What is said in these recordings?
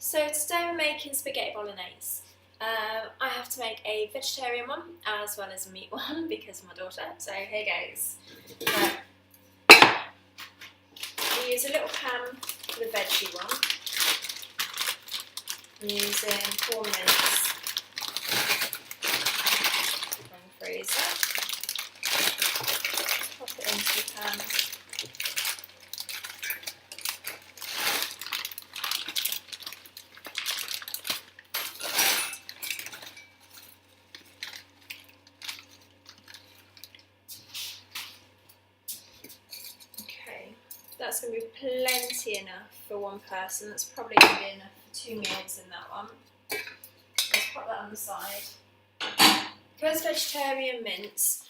So today we're making spaghetti bolognese. I have to make a vegetarian one as well as a meat one because of my daughter. So here goes. We use a little pan for the veggie one. I'm using 4 minutes from the freezer. Pop it into the pan. That's going to be plenty enough for one person. That's probably going to be enough for 2 meals in that one. Let's put that on the side. Because vegetarian mince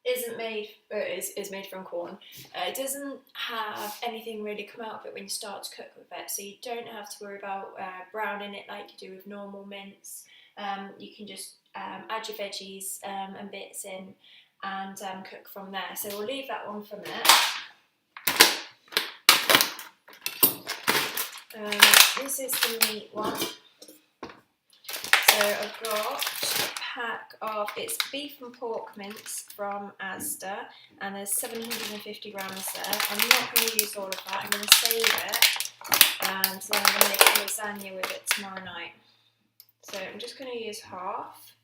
is made from corn, it doesn't have anything really come out of it when you start to cook with it. So you don't have to worry about browning it like you do with normal mince. You can just add your veggies and bits in and cook from there. So we'll leave that one for a minute. This is the meat one. So I've got a pack of, it's beef and pork mince from Asda, and there's 750 grams there. I'm not going to use all of that, I'm going to save it, and then I'm going to make a lasagna with it tomorrow night. So I'm just going to use half.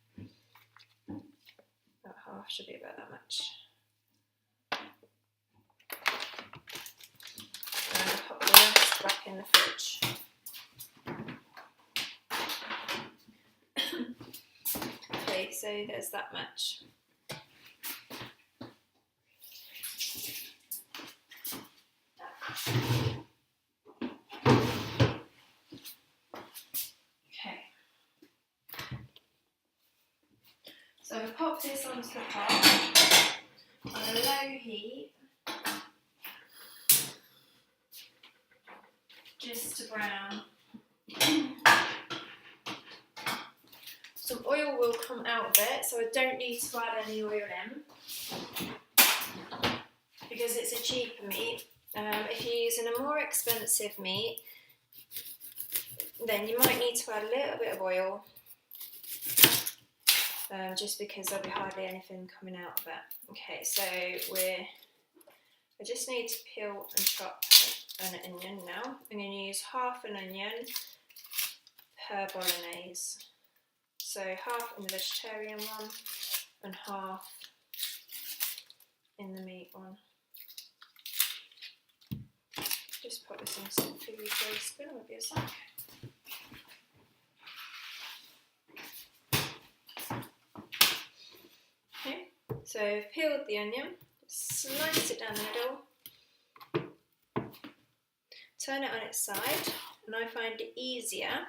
About half, should be about that much. And put the rest back in the fridge. Okay, so there's that much. Okay. So I'm going to pop this onto the pot on a low heat, just to brown. Some oil will come out of it, so I don't need to add any oil in because it's a cheaper meat. If you're using a more expensive meat, then you might need to add a little bit of oil, just because there'll be hardly anything coming out of it. Okay, so I just need to peel and chop an onion now. I'm going to use half an onion per bolognese. So half in the vegetarian one and half in the meat one. Just put this in some food waste bin, won't be a sec. Okay, so I've peeled the onion, sliced it down the middle, turn it on its side, and I find it easier,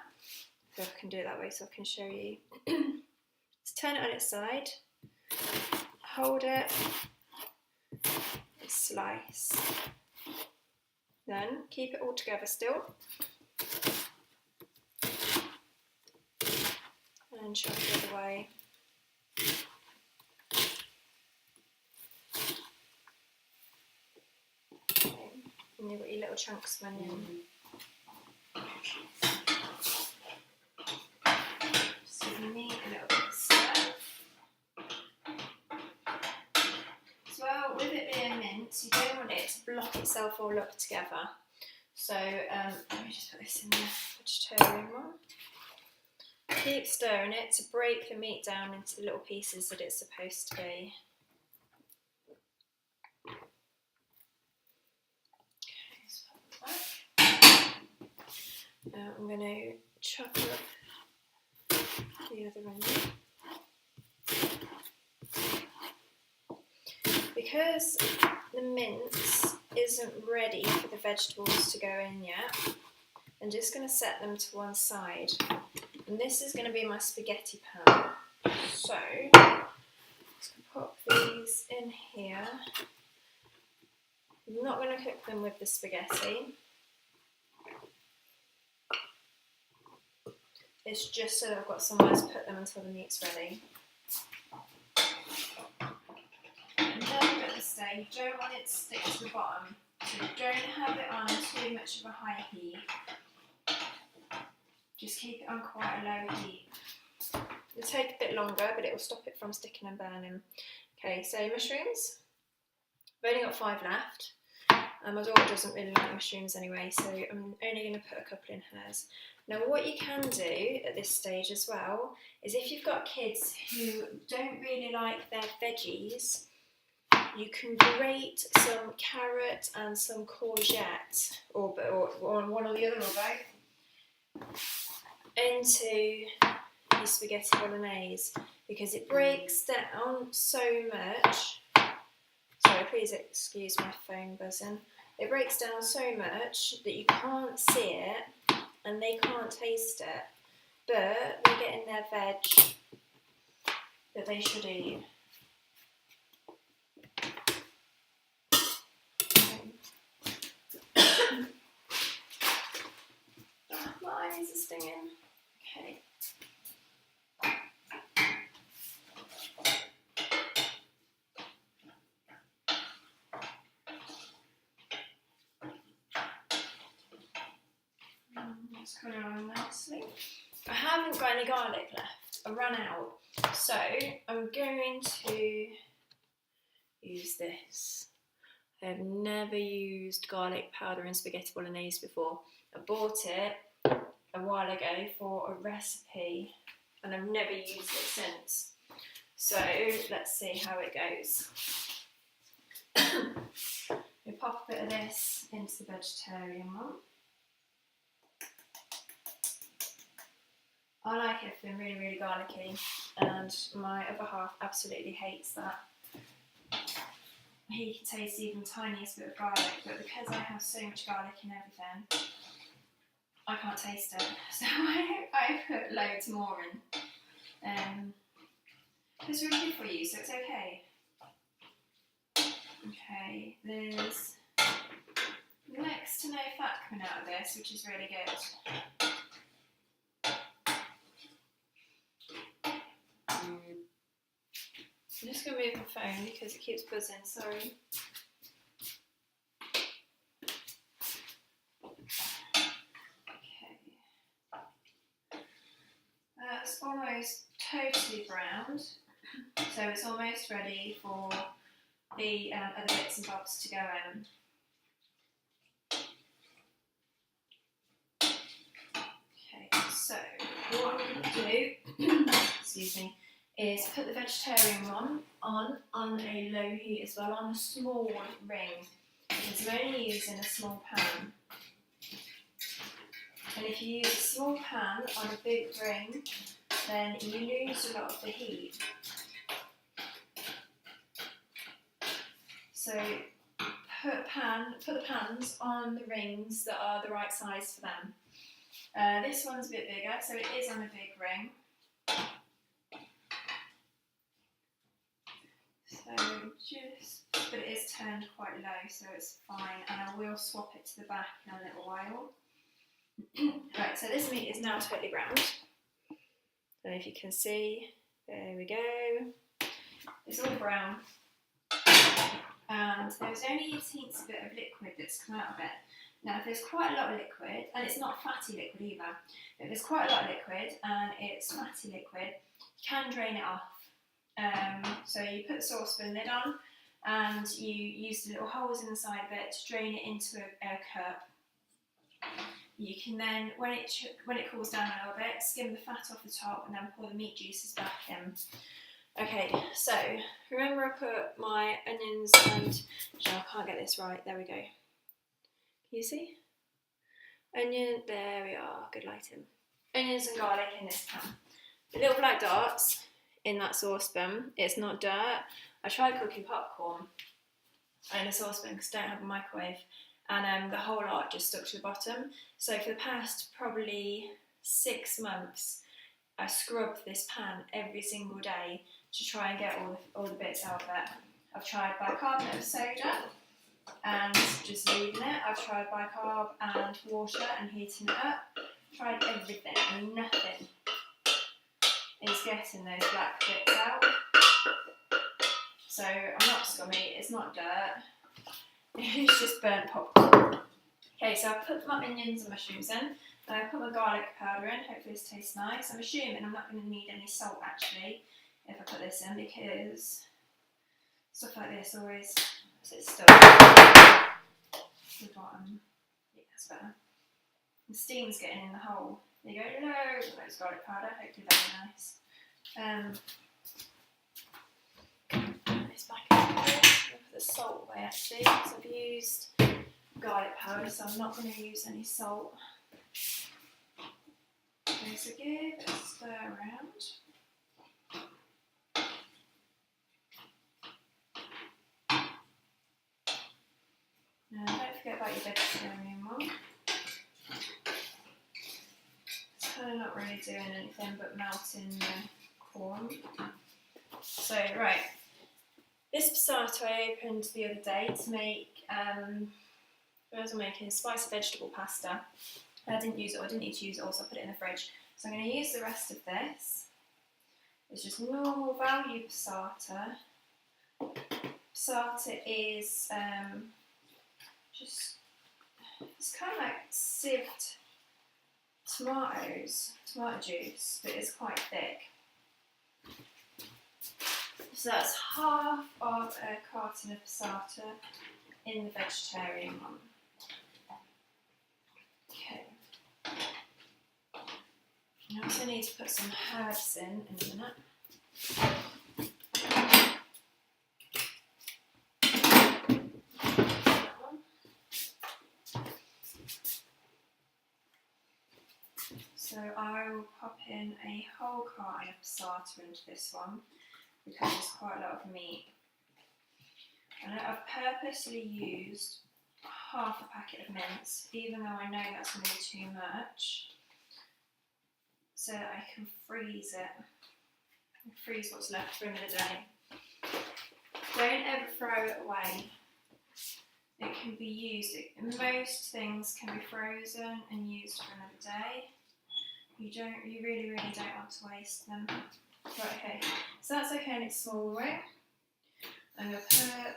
so I can do it that way so I can show you. Just turn it on its side, hold it, and slice. Then keep it all together still, and chop the other way. Okay. And you've got your little chunks of onion. Just give the meat a little bit of stir. As well, with it being mince, you don't want it to block itself all up together. So let me just put this in the vegetarian one. Keep stirring it to break the meat down into the little pieces that it's supposed to be. Now I'm going to chop up the other onion. Because the mince isn't ready for the vegetables to go in yet, I'm just going to set them to one side. And this is going to be my spaghetti pan. So, let's pop these in here. I'm not going to cook them with the spaghetti. It's just so that I've got somewhere to put them until the meat's ready. And then at this stage, you don't want it to stick to the bottom, so don't have it on too much of a high heat. Just keep it on quite a low heat. It'll take a bit longer, but it will stop it from sticking and burning. Okay, so mushrooms. I've only got 5 left. My daughter doesn't really like mushrooms anyway, so I'm only going to put a couple in hers. Now what you can do at this stage as well is if you've got kids who don't really like their veggies, you can grate some carrot and some courgette, or one or the other, or both, into your spaghetti bolognese, because it breaks down so much. Sorry, please excuse my phone buzzing. It breaks down so much that you can't see it and they can't taste it, but they're getting their veg that they should eat. My eyes are stinging. Okay. It's coming along nicely. I haven't got any garlic left. I ran out. So I'm going to use this. I have never used garlic powder in spaghetti bolognese before. I bought it a while ago for a recipe and I've never used it since. So let's see how it goes. We pop a bit of this into the vegetarian one. I like it feeling really, really garlicky, and my other half absolutely hates that. He can taste even the tiniest bit of garlic, but because I have so much garlic in everything, I can't taste it. So I put loads more in. It's really good for you, so it's okay. Okay, there's next to no fat coming out of this, which is really good. I'm just going to move my phone because it keeps buzzing, sorry. Okay. That's almost totally browned, so it's almost ready for the other bits and bobs to go in. Okay, so what I'm going to do, excuse me, is put the vegetarian one on a low heat as well, on a small ring, because I'm only using a small pan. And if you use a small pan on a big ring, then you lose a lot of the heat. So put the pans on the rings that are the right size for them. This one's a bit bigger, so it is on a big ring. But it is turned quite low, so it's fine, and I will swap it to the back in a little while. Right, so this meat is now totally browned. And if you can see, there we go. It's all brown. And there's only a teensy bit of liquid that's come out of it. Now, if there's quite a lot of liquid, and it's not fatty liquid either, if there's quite a lot of liquid and it's fatty liquid, you can drain it off. So you put the saucepan lid on and you use the little holes inside of it to drain it into a cup. You can then, when it cools down a little bit, skim the fat off the top and then pour the meat juices back in. Okay, so remember I put my onions and, I can't get this right, there we go. Can you see? Onion, there we are, good lighting. Onions and garlic in this pan. The little black dots in that saucepan, it's not dirt. I tried cooking popcorn in a saucepan because I don't have a microwave, and the whole lot just stuck to the bottom. So for the past probably 6 months, I scrubbed this pan every single day to try and get all the bits out of it. I've tried bicarbonate of soda and just leaving it. I've tried bicarb and water and heating it up. Tried everything and nothing is getting those black bits out. So I'm not scummy, it's not dirt, it's just burnt popcorn. Okay, so I've put my onions and mushrooms in. And I put my garlic powder in, hopefully this tastes nice. I'm assuming I'm not going to need any salt actually if I put this in, because stuff like this always sits stuck at the bottom. Yeah, that's better. The steam's getting in the hole. There you go, loads of garlic powder, hopefully that'll be nice. This back in there. I'm going to put the salt away actually, because I've used garlic powder, so I'm not going to use any salt. Okay, so give it a stir around. Now don't forget about your vegetarian one. It's kind of not really doing anything but melting the corn. So right, this passata I opened the other day to make, I was making spicy vegetable pasta. I didn't use it, I didn't need to use it all, so I put it in the fridge. So I'm going to use the rest of this. It's just normal value passata. Passata is just, it's kind of like sieved tomato juice, but it's quite thick. So that's half of a carton of passata in the vegetarian one. Okay. I also need to put some herbs in a minute. That one. So I will pop in a whole carton of passata into this one, because there's quite a lot of meat. And I've purposely used half a packet of mince, even though I know that's going to be too much, so that I can freeze it. Freeze what's left for another day. Don't ever throw it away. It can be used, most things can be frozen and used for another day. You really don't want to waste them. Right, okay, so that's okay and it's small, right? I'm going to put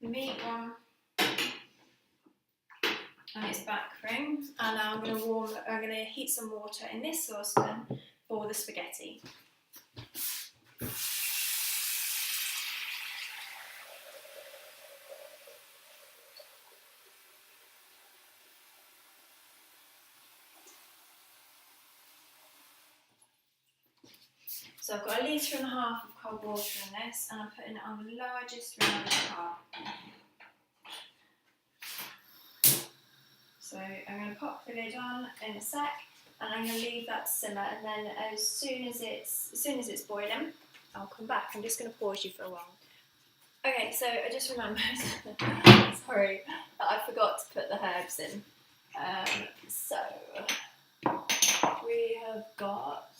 the meat on and its back ring, and now I'm going to heat some water in this saucepan for the spaghetti. So I've got 1.5 litres of cold water in this, and I'm putting it on the largest ring on the pot. So I'm going to pop the lid on in a sec, and I'm going to leave that to simmer, and then as soon as it's boiling, I'll come back. I'm just going to pause you for a while. Okay, so I just remembered, sorry, that I forgot to put the herbs in. So we have got,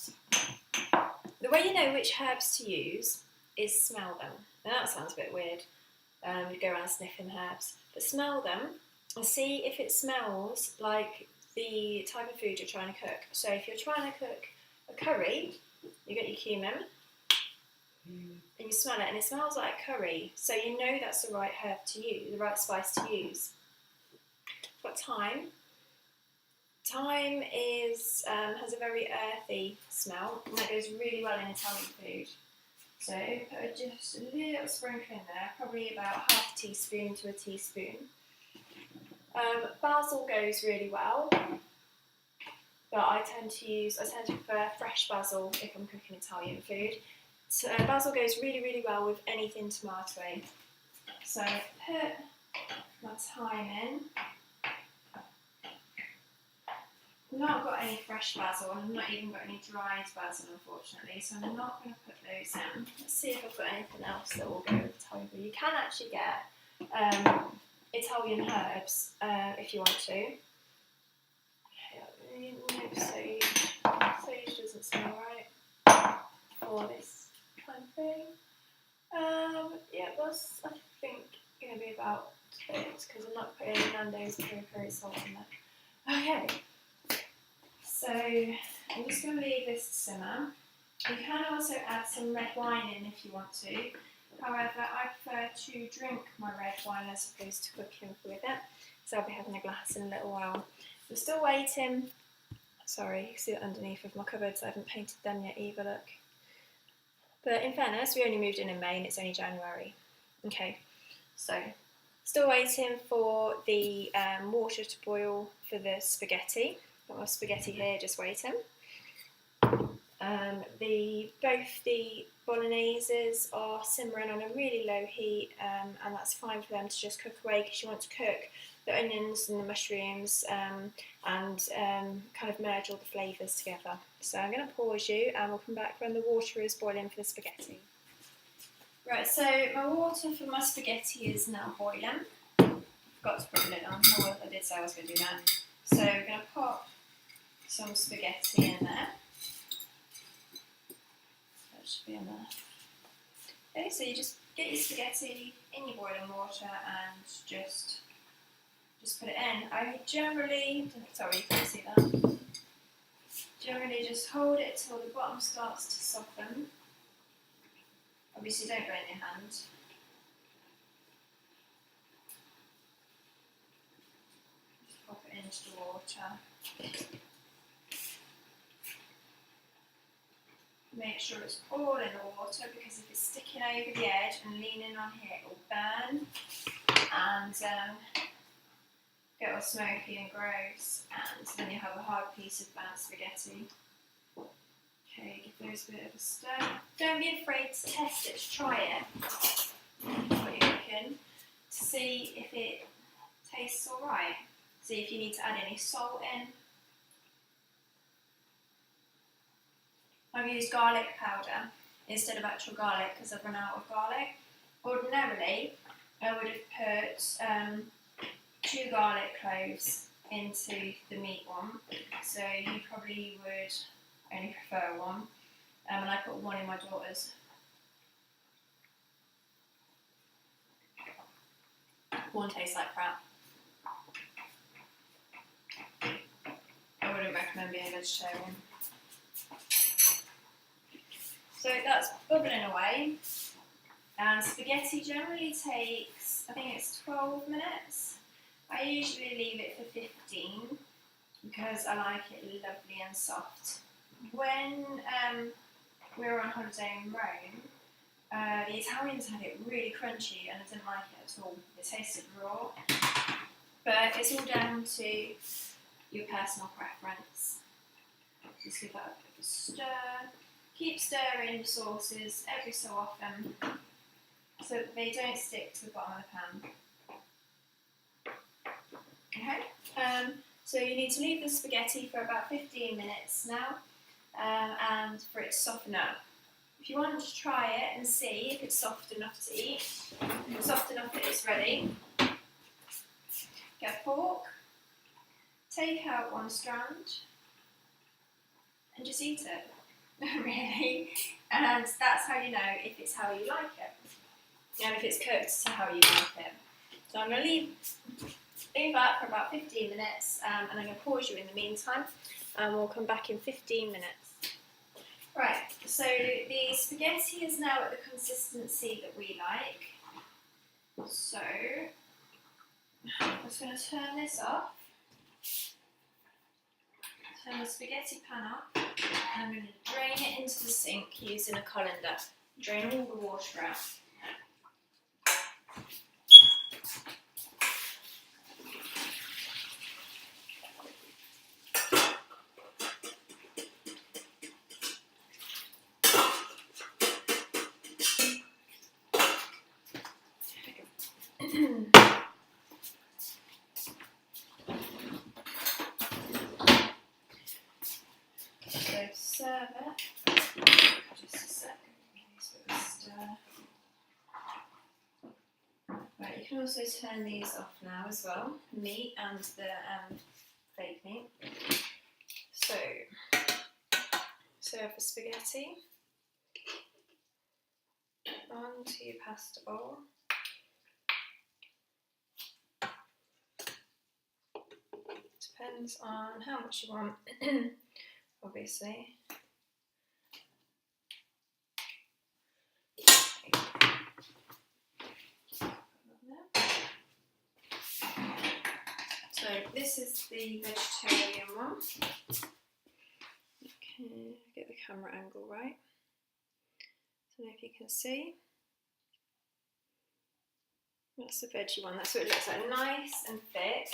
the way you know which herbs to use is smell them. Now that sounds a bit weird, you go around sniffing herbs, but smell them and see if it smells like the type of food you're trying to cook. So if you're trying to cook a curry, you get your cumin, and you smell it and it smells like curry, so you know that's the right herb to use, the right spice to use. Got thyme. Thyme is has a very earthy smell, and that goes really well in Italian food. So put just a little sprinkle in there, probably about half a teaspoon to a teaspoon. Basil goes really well, but I tend to prefer fresh basil if I'm cooking Italian food. So basil goes really well with anything tomato. So put my thyme in. I've not got any fresh basil, and I've not even got any dried basil, unfortunately, so I'm not going to put those in. Let's see if I've got anything else that will go with Italian food. You can actually get Italian herbs if you want to. No, sage doesn't smell right for this kind of thing. Yeah, that's, I think, going to be about it, because I'm not putting Nando's peri salt in there. Okay. So I'm just going to leave this to simmer. You can also add some red wine in if you want to. However, I prefer to drink my red wine as opposed to cooking with it. So I'll be having a glass in a little while. We're still waiting. Sorry, you can see that underneath of my cupboards. I haven't painted them yet either, look. But in fairness, we only moved in May and it's only January. Okay, so still waiting for the water to boil for the spaghetti. Got my spaghetti here, just waiting. Both the bolognaise are simmering on a really low heat, and that's fine for them to just cook away because you want to cook the onions and the mushrooms and kind of merge all the flavours together. So I'm going to pause you and we'll come back when the water is boiling for the spaghetti. Right, so my water for my spaghetti is now boiling. Forgot to put the lid on. Oh, I did say I was going to do that. So I'm going to pop some spaghetti in there. That should be in there. Okay, so you just get your spaghetti in your boiling water and just put it in. I generally, sorry you can't see that, generally just hold it till the bottom starts to soften. Obviously don't go in your hand. Just pop it into the water. Make sure it's all in the water because if it's sticking over the edge and leaning on here, it will burn and get all smoky and gross, and then you have a hard piece of burnt spaghetti. Okay, give those a bit of a stir. Don't be afraid to test it, to try it. What you're looking to see if it tastes alright. See if you need to add any salt in. I've used garlic powder instead of actual garlic because I've run out of garlic. Ordinarily, I would have put 2 garlic cloves into the meat one, so you probably would only prefer one, and I put 1 in my daughter's. One tastes like crap. I wouldn't recommend being a vegetarian. So that's bubbling away, and spaghetti generally takes, I think it's 12 minutes. I usually leave it for 15 because I like it lovely and soft. When we were on holiday in Rome, the Italians had it really crunchy and I didn't like it at all. It tasted raw, but it's all down to your personal preference. Just give that a bit of a stir. Keep stirring the sauces every so often so that they don't stick to the bottom of the pan. Okay, so you need to leave the spaghetti for about 15 minutes now and for it to soften up. If you want to try it and see if it's soft enough to eat, soft enough that it's ready, get a fork, take out 1 strand and just eat it. Really, and that's how you know if it's how you like it, and if it's cooked to how you like it. So I'm going to leave that for about 15 minutes, and I'm going to pause you in the meantime, and we'll come back in 15 minutes. Right, so the spaghetti is now at the consistency that we like. So I'm just going to turn this off. Turn the spaghetti pan off, and I'm going to drain it into the sink using a colander. Drain all the water out. So serve it. Just a second. Right, you can also turn these off now as well, meat and the fake meat. So serve the spaghetti onto your pasta bowl. Depends on how much you want, obviously. So this is the vegetarian one. Okay, get the camera angle right. I don't know if you can see. That's the veggie one. That's what it looks like. Nice and thick.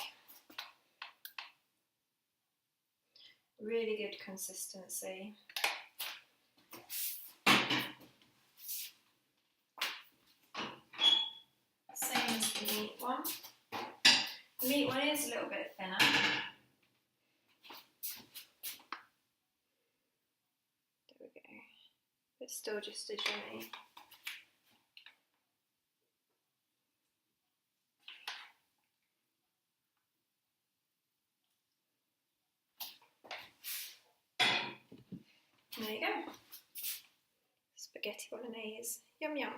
Really good consistency. Same as the meat one. The meat one is a little bit thinner. There we go. But still just as yummy. There you go. Spaghetti Bolognaise. Yum yum.